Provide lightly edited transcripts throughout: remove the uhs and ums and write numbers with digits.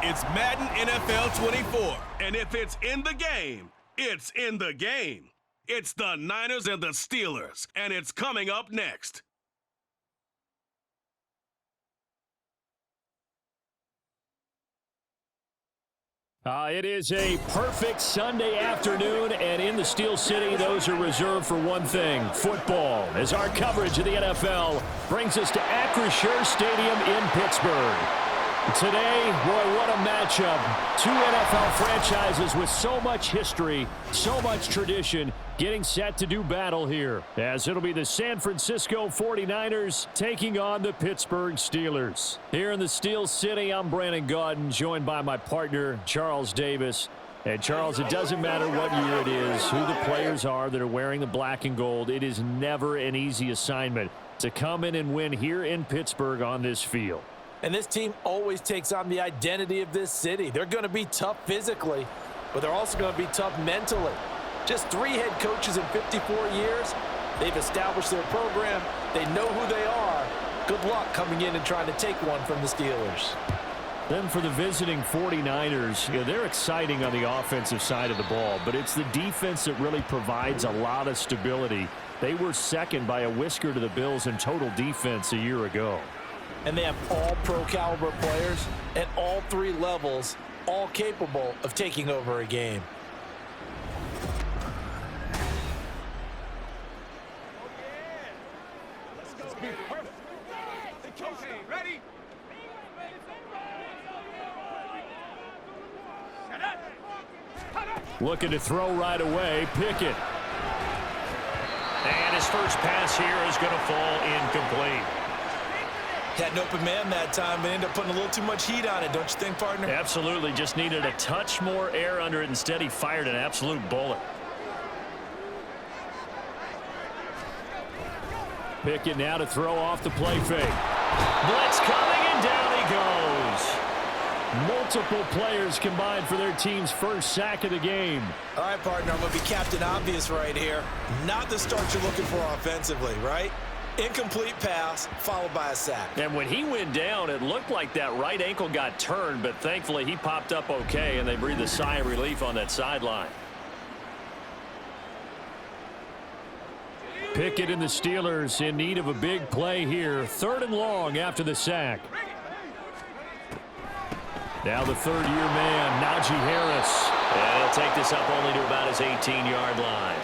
It's Madden NFL 24, and if it's in the game, it's in the game. It's the Niners and the Steelers, and it's coming up next. It is a perfect Sunday afternoon, and in the Steel City, those are reserved for one thing, football, as our coverage of the NFL brings us to Acrisure Stadium in Pittsburgh. Today, boy, what a matchup. Two NFL franchises with so much history, so much tradition, getting set to do battle here, as it'll be the San Francisco 49ers taking on the Pittsburgh Steelers. Here in the Steel City, I'm Brandon Gaudin, joined by my partner, Charles Davis. And Charles, it doesn't matter what year it is, who the players are that are wearing the black and gold. It is never an easy assignment to come in and win here in Pittsburgh on this field. And this team always takes on the identity of this city. They're going to be tough physically, but they're also going to be tough mentally. Just 3 head coaches in 54 years. They've established their program. They know who they are. Good luck coming in and trying to take one from the Steelers. Then for the visiting 49ers, they're exciting on the offensive side of the ball, but it's the defense that really provides a lot of stability. They were second by a whisker to the Bills in total defense a year ago. And they have all pro-caliber players at all 3 levels, all capable of taking over a game. Ready? Looking to throw right away, Pickett. And his first pass here is going to fall incomplete. Had an open man that time, but ended up putting a little too much heat on it, don't you think, partner? Absolutely. Just needed a touch more air under it. Instead, he fired an absolute bullet. Pickett now to throw off the play fake. Blitz coming, and down he goes. Multiple players combined for their team's first sack of the game. All right, partner, I'm going to be Captain Obvious right here. Not the start you're looking for offensively, right? Incomplete pass, followed by a sack. And when he went down, it looked like that right ankle got turned, but thankfully he popped up okay, and they breathed a sigh of relief on that sideline. Pickett and the Steelers in need of a big play here. 3rd and long after the sack. Now the third-year man, Najee Harris. And he'll take this up only to about his 18-yard line.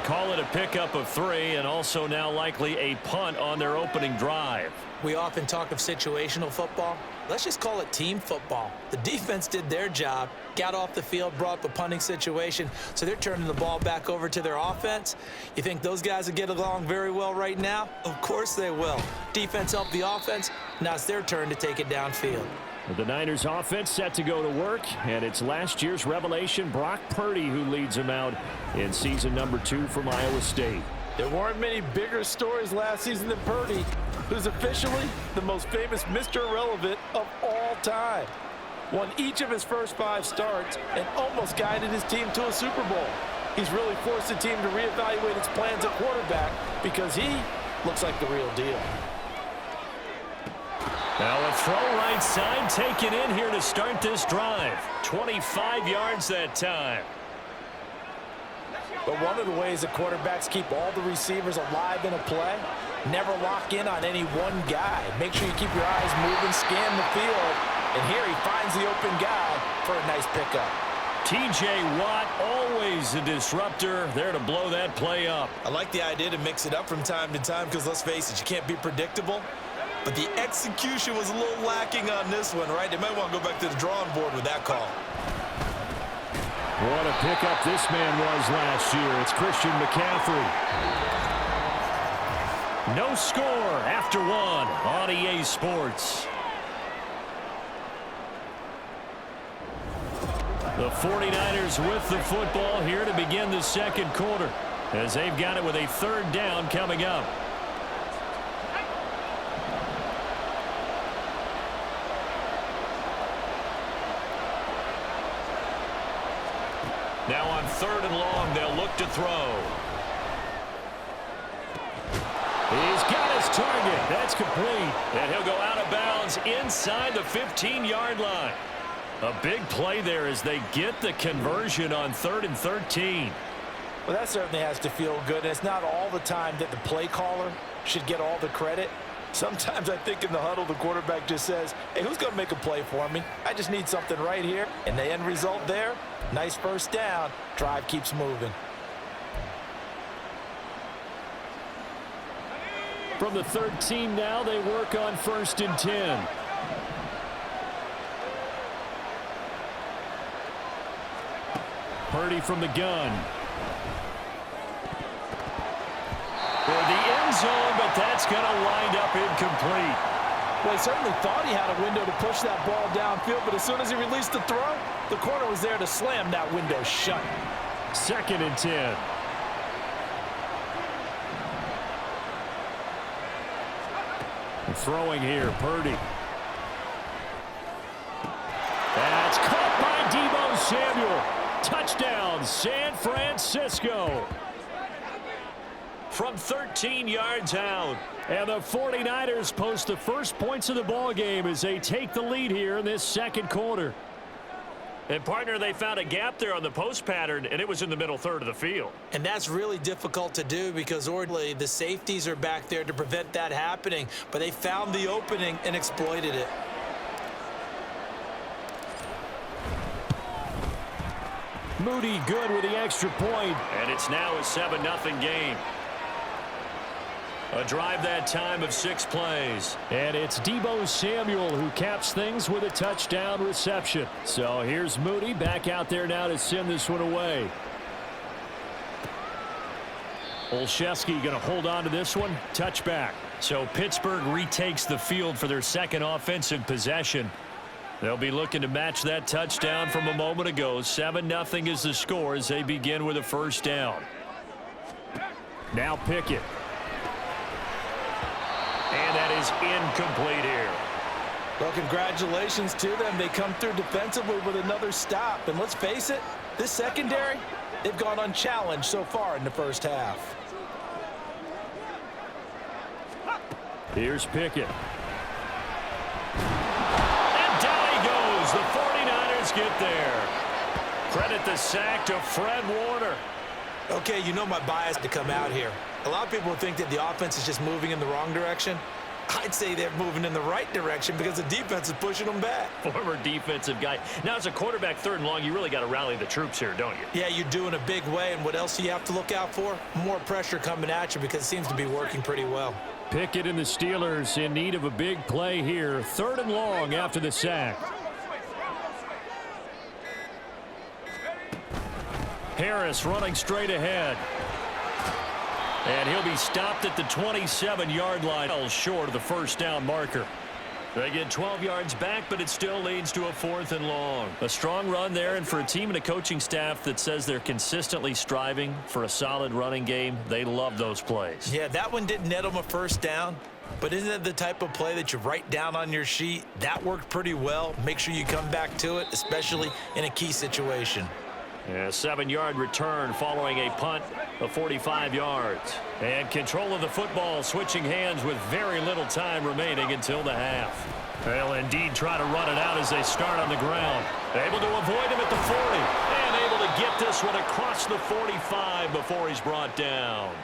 Call it a pickup of 3, and also now likely a punt on their opening drive. We often talk of situational football. Let's just call it team football. The defense did their job, got off the field, brought up a punting situation, so they're turning the ball back over to their offense. You think those guys will get along very well right now? Of course they will. Defense helped the offense. Now it's their turn to take it downfield. The Niners offense set to go to work, and it's last year's revelation, Brock Purdy, who leads them out in season number 2 from Iowa State. There weren't many bigger stories last season than Purdy, who's officially the most famous Mr. Irrelevant of all time. Won each of his first 5 starts and almost guided his team to a Super Bowl. He's really forced the team to reevaluate its plans at quarterback because he looks like the real deal. Now a throw right side taken in here to start this drive. 25 yards that time. But one of the ways that quarterbacks keep all the receivers alive in a play, never lock in on any one guy. Make sure you keep your eyes moving, scan the field, and here he finds the open guy for a nice pickup. T.J. Watt, always a disruptor, there to blow that play up. I like the idea to mix it up from time to time because, let's face it, you can't be predictable. But the execution was a little lacking on this one, right? They might want to go back to the drawing board with that call. What a pickup this man was last year. It's Christian McCaffrey. No score after 1 on EA Sports. The 49ers with the football here to begin the second quarter, as they've got it with a 3rd down coming up. Now on 3rd and long, they'll look to throw. He's got his target. That's complete. And he'll go out of bounds inside the 15-yard line. A big play there as they get the conversion on 3rd and 13. Well, that certainly has to feel good. And it's not all the time that the play caller should get all the credit. Sometimes I think in the huddle, the quarterback just says, hey, who's going to make a play for me? I just need something right here. And the end result there, nice first down. Drive keeps moving. From the 13 now, they work on 1st and 10. Purdy from the gun. For the end zone, but that's going to wind up incomplete. Well, he certainly thought he had a window to push that ball downfield, but as soon as he released the throw, the corner was there to slam that window shut. 2nd and 10. Throwing here, Purdy. That's caught by Deebo Samuel. Touchdown, San Francisco. From 13 yards out. And the 49ers post the first points of the ball game as they take the lead here in this 2nd quarter. And, partner, they found a gap there on the post pattern, and it was in the middle third of the field. And that's really difficult to do because ordinarily the safeties are back there to prevent that happening. But they found the opening and exploited it. Moody good with the extra point. And it's now a 7-0 game. A drive that time of 6 plays. And it's Deebo Samuel who caps things with a touchdown reception. So here's Moody back out there now to send this one away. Olszewski going to hold on to this one. Touchback. So Pittsburgh retakes the field for their 2nd offensive possession. They'll be looking to match that touchdown from a moment ago. 7-0 is the score as they begin with a 1st down. Now Pickett. And that is incomplete here. Well, congratulations to them. They come through defensively with another stop. And let's face it, this secondary, they've gone unchallenged so far in the first half. Here's Pickett. And down he goes. The 49ers get there. Credit the sack to Fred Warner. Okay, you know my bias to come out here. A lot of people think that the offense is just moving in the wrong direction. I'd say they're moving in the right direction because the defense is pushing them back. Former defensive guy. Now, as a quarterback 3rd and long, you really got to rally the troops here, don't you? Yeah, you're doing a big way, and what else do you have to look out for? More pressure coming at you because it seems to be working pretty well. Pickett and the Steelers in need of a big play here. 3rd and long after the sack. Harris running straight ahead. And he'll be stopped at the 27-yard line. Well short of the 1st down marker. They get 12 yards back, but it still leads to a 4th and long. A strong run there, and for a team and a coaching staff that says they're consistently striving for a solid running game, they love those plays. Yeah, that one didn't net them a 1st down, but isn't it the type of play that you write down on your sheet? That worked pretty well. Make sure you come back to it, especially in a key situation. A 7-yard return following a punt of 45 yards. And control of the football switching hands with very little time remaining until the half. They'll indeed try to run it out as they start on the ground. Able to avoid him at the 40. And able to get this one across the 45 before he's brought down.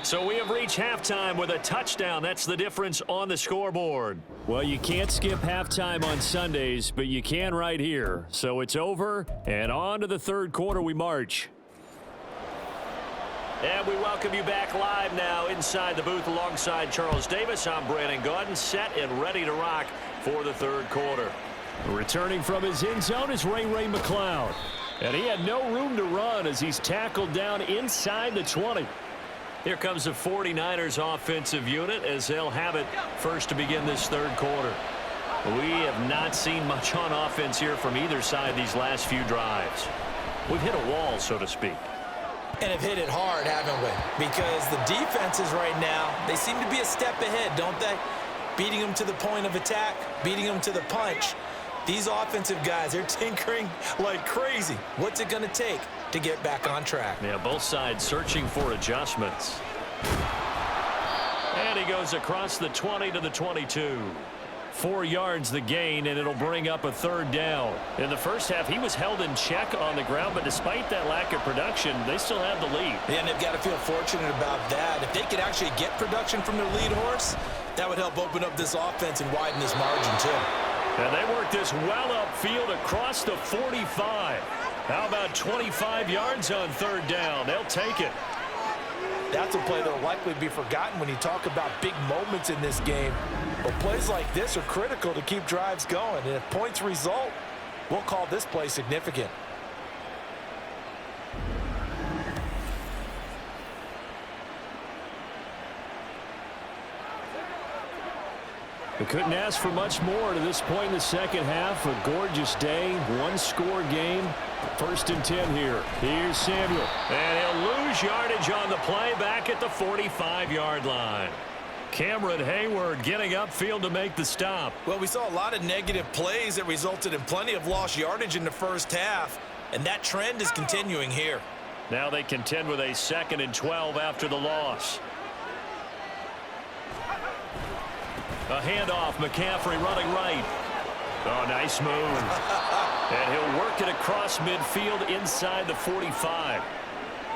So we have reached halftime with a touchdown. That's the difference on the scoreboard. Well, you can't skip halftime on Sundays, but you can right here. So it's over, and on to the 3rd quarter we march. And we welcome you back live now inside the booth alongside Charles Davis. I'm Brandon Gaudin, set and ready to rock for the 3rd quarter. Returning from his end zone is Ray McCloud. And he had no room to run as he's tackled down inside the 20. Here comes the 49ers offensive unit as they'll have it first to begin this 3rd quarter. We have not seen much on offense here from either side these last few drives. We've hit a wall, so to speak. And have hit it hard, haven't we? Because the defenses right now, they seem to be a step ahead, don't they? Beating them to the point of attack, beating them to the punch. These offensive guys, they're tinkering like crazy. What's it going to take to get back on track? Yeah, both sides searching for adjustments. And he goes across the 20 to the 22. 4 yards the gain, and it'll bring up a third down. In the first half, he was held in check on the ground, but despite that lack of production, they still have the lead. And they've got to feel fortunate about that. If they could actually get production from their lead horse, that would help open up this offense and widen this margin, too. And they work this well upfield across the 45. How about 25 yards on third down? They'll take it. That's a play that will likely be forgotten when you talk about big moments in this game. But plays like this are critical to keep drives going. And if points result, we'll call this play significant. We couldn't ask for much more to this point in the second half. A gorgeous day, one-score game. 1st and 10 here. Here's Samuel. And he'll lose yardage on the play back at the 45-yard line. Cameron Hayward getting upfield to make the stop. Well, we saw a lot of negative plays that resulted in plenty of lost yardage in the first half, and that trend is continuing here. Now they contend with a 2nd and 12 after the loss. A handoff, McCaffrey running right. Oh, nice move. And he'll work it across midfield inside the 45.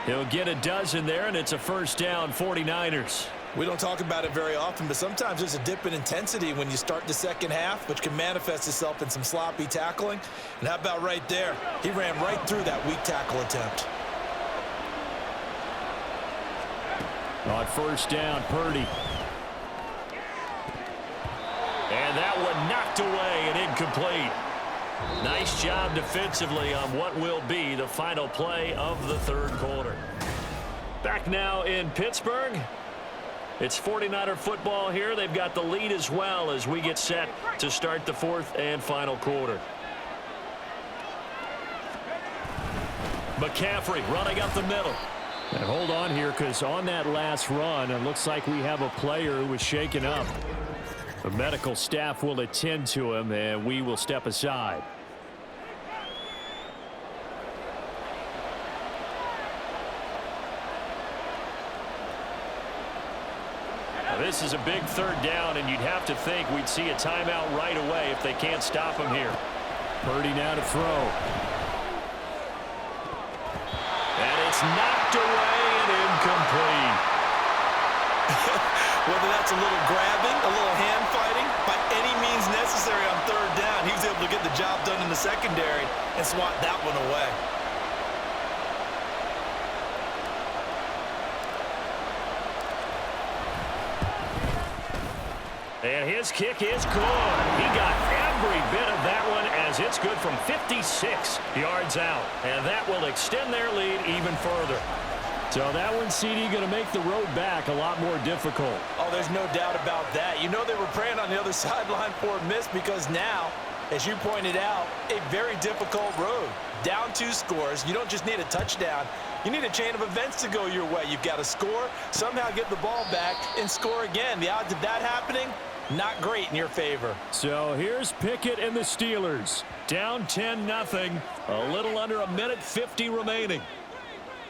He'll get a dozen there, and it's a first down, 49ers. We don't talk about it very often, but sometimes there's a dip in intensity when you start the second half, which can manifest itself in some sloppy tackling. And how about right there? He ran right through that weak tackle attempt. On first down, Purdy. And that one knocked away and incomplete. Nice job defensively on what will be the final play of the third quarter. Back now in Pittsburgh. It's 49er football here. They've got the lead as well as we get set to start the 4th and final quarter. McCaffrey running up the middle. And hold on here, because on that last run, it looks like we have a player who was shaken up. The medical staff will attend to him, and we will step aside. Now, this is a big third down, and you'd have to think we'd see a timeout right away if they can't stop him here. Purdy now to throw. And it's knocked away and incomplete. Whether that's a little grabbing, a little hand fighting, by any means necessary on third down, he was able to get the job done in the secondary and swat that one away. And his kick is good. He got every bit of that one as it's good from 56 yards out. And that will extend their lead even further. So that one, CD, going to make the road back a lot more difficult. Oh, there's no doubt about that. You know they were praying on the other sideline for a miss because now, as you pointed out, a very difficult road. Down 2 scores. You don't just need a touchdown. You need a chain of events to go your way. You've got to score, somehow get the ball back, and score again. The odds of that happening, not great in your favor. So here's Pickett and the Steelers. Down 10-0. A little under a minute 50 remaining.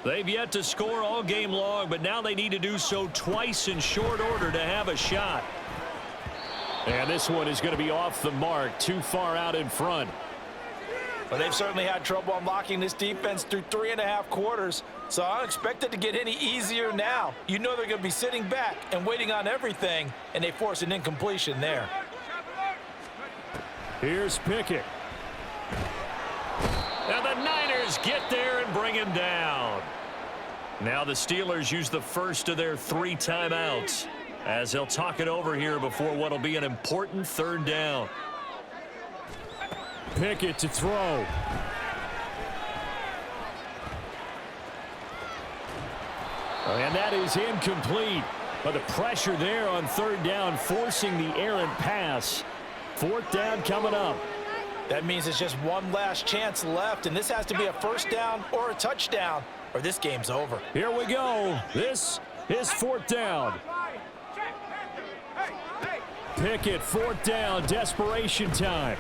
They've yet to score all game long, but now they need to do so twice in short order to have a shot. And this one is going to be off the mark, too far out in front. Well, they've certainly had trouble unlocking this defense through 3.5 quarters, so I don't expect it to get any easier now. You know they're going to be sitting back and waiting on everything, and they force an incompletion there. Here's Pickett. And the Niners get there and bring him down. Now the Steelers use the first of their 3 timeouts as they'll talk it over here before what will be an important third down. Pickett to throw. And that is incomplete. But the pressure there on third down, forcing the errant pass. 4th down coming up. That means it's just one last chance left, and this has to be a first down or a touchdown, or this game's over. Here we go. This is 4th down. Pickett, 4th down, desperation time.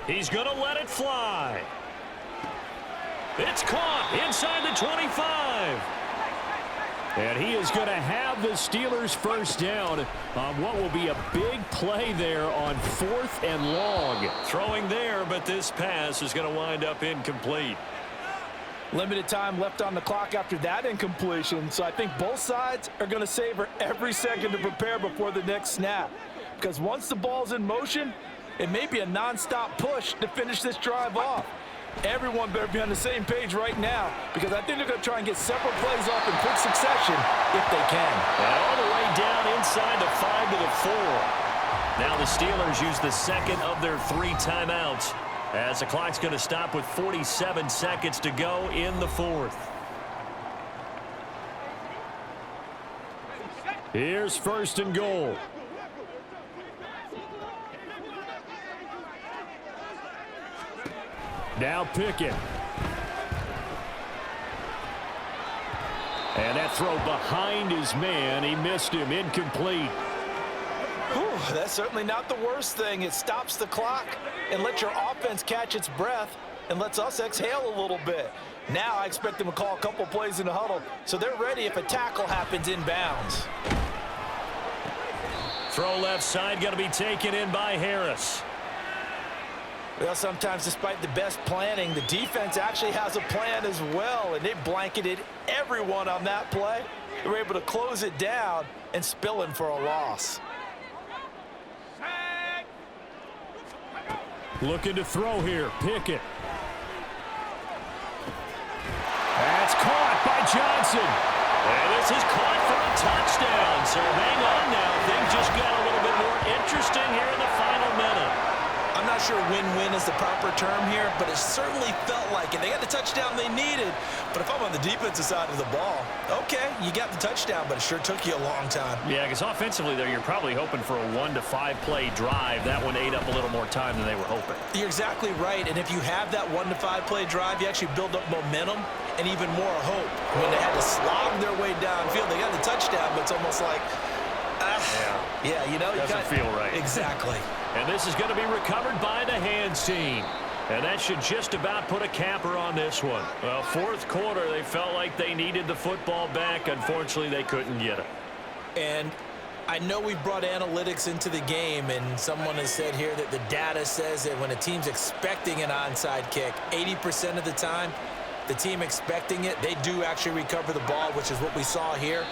He's going to let it fly. It's caught inside the 25. And he is going to have the Steelers first down on what will be a big play there on 4th and long. Throwing there, but this pass is going to wind up incomplete. Limited time left on the clock after that incompletion, so I think both sides are going to savor every second to prepare before the next snap. Because once the ball's in motion, it may be a non-stop push to finish this drive off. Everyone better be on the same page right now, because I think they're going to try and get several plays off in quick succession if they can. And all the way down inside the 5 to the 4. Now the Steelers use the second of their 3 timeouts, as the clock's going to stop with 47 seconds to go in the 4th. Here's 1st and goal. Now Pickett. And that throw behind his man. He missed him. Incomplete. Whew, that's certainly not the worst thing. It stops the clock and lets your offense catch its breath and lets us exhale a little bit. Now I expect them to call a couple plays in the huddle so they're ready if a tackle happens inbounds. Throw left side going to be taken in by Harris. Well, sometimes despite the best planning, the defense actually has a plan as well, and they blanketed everyone on that play. They were able to close it down and spill in for a loss. Looking to throw here. Pickett. That's caught by Johnson. And this is caught for a touchdown. So hang on now. Things just got a little bit more interesting here in the final minute. I'm not sure win-win is the proper term here, but it certainly felt like it. They got the touchdown they needed, but if I'm on the defensive side of the ball, okay, you got the touchdown, but it sure took you a long time. Yeah, because offensively there, you're probably hoping for a 1 to 5 play drive. That one ate up a little more time than they were hoping. You're exactly right, and if you have that 1 to 5 play drive, you actually build up momentum and even more hope. When they had to slog their way downfield, they got the touchdown, but it's almost like, yeah, you know, doesn't feel right. Exactly. And this is going to be recovered by the hands team. And that should just about put a capper on this one. Well, 4th quarter, they felt like they needed the football back. Unfortunately, they couldn't get it. And I know we brought analytics into the game, and someone has said here that the data says that when a team's expecting an onside kick, 80% of the time, the team expecting it, they do actually recover the ball, which is what we saw here.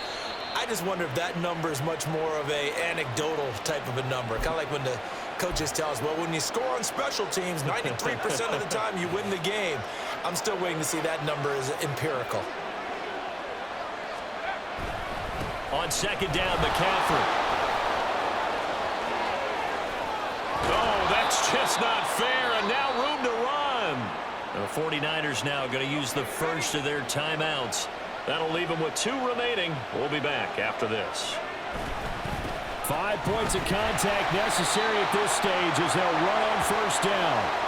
I just wonder if that number is much more of a anecdotal type of a number. Kind of like when the coaches tell us, well, when you score on special teams, 93% of the time you win the game. I'm still waiting to see that number is empirical. On 2nd down, McCaffrey. Oh, that's just not fair, and now room to run. And the 49ers now going to use the first of their timeouts. That'll leave them with 2 remaining. We'll be back after this. 5 points of contact necessary at this stage as they'll run on 1st down.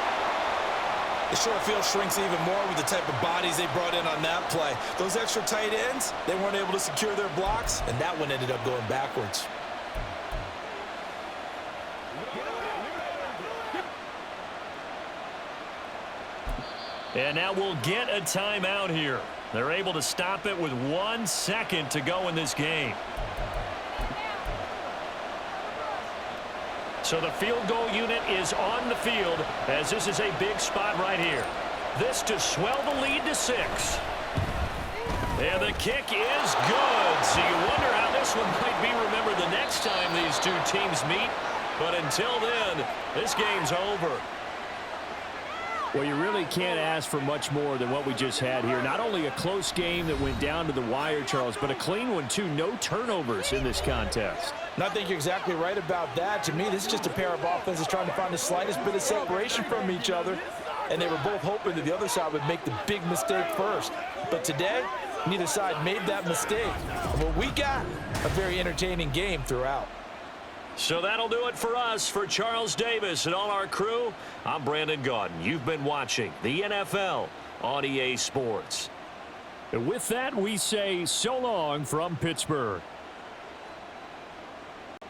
The short field shrinks even more with the type of bodies they brought in on that play. Those extra tight ends, they weren't able to secure their blocks, and that one ended up going backwards. And now we'll get a timeout here. They're able to stop it with 1 second to go in this game. So the field goal unit is on the field as this is a big spot right here. This to swell the lead to 6. And the kick is good. So you wonder how this one might be remembered the next time these 2 teams meet. But until then, this game's over. Well, you really can't ask for much more than what we just had here. Not only a close game that went down to the wire, Charles, but a clean one, too. No turnovers in this contest. And I think you're exactly right about that. To me, this is just a pair of offenses trying to find the slightest bit of separation from each other. And they were both hoping that the other side would make the big mistake first. But today, neither side made that mistake. And what we got, a very entertaining game throughout. So that'll do it for us. For Charles Davis and all our crew, I'm Brandon Gaudin. You've been watching the NFL on EA Sports. And with that, we say so long from Pittsburgh.